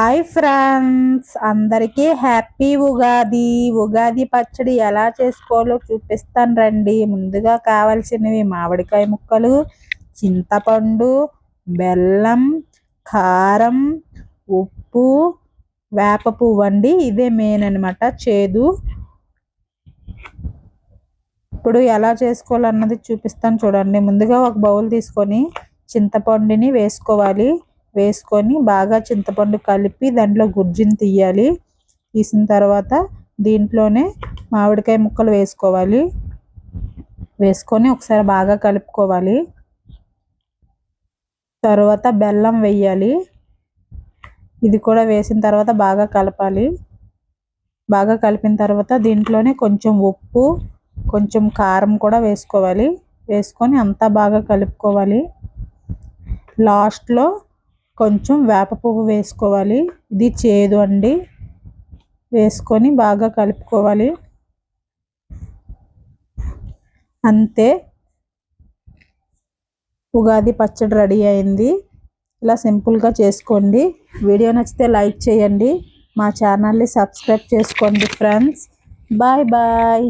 Hi friends, అందరికీ happy Ugadi. Ugadi పచ్చడి ఎలా చేసుకోవాలో చూపిస్తాను రండి. ముందుగా కావాల్సినవి మామిడికాయ ముక్కలు, చింతపండు, బెల్లం, కారం, ఉప్పు, వేప పువ్వు అండి. ఇదే మెయిన్ అనమాట, చేదు. ఇప్పుడు ఎలా చేసుకోవాలన్నది చూపిస్తాను చూడండి. ముందుగా ఒక బౌల్ తీసుకొని చింతపండుని వేసుకోవాలి. వేసుకొని బాగా చింతపండు కలిపి దాంట్లో గుజ్జుని తీయాలి. తీసిన తర్వాత దీంట్లోనే మామిడికాయ ముక్కలు వేసుకోవాలి. వేసుకొని ఒకసారి బాగా కలుపుకోవాలి. తర్వాత బెల్లం వేయాలి. ఇది కూడా వేసిన తర్వాత బాగా కలపాలి. బాగా కలిపిన తర్వాత దీంట్లోనే కొంచెం ఉప్పు, కొంచెం కారం కూడా వేసుకోవాలి. వేసుకొని అంతా బాగా కలుపుకోవాలి. లాస్ట్లో కొంచెం వేప పువ్వు వేసుకోవాలి. ఇది చేదు అండి. వేసుకొని బాగా కలుపుకోవాలి. అంతే, ఉగాది పచ్చడి రెడీ అయింది. ఇలా సింపుల్గా చేసుకోండి. వీడియో నచ్చితే లైక్ చేయండి. మా ఛానల్ని సబ్స్క్రైబ్ చేసుకోండి ఫ్రెండ్స్. Bye bye.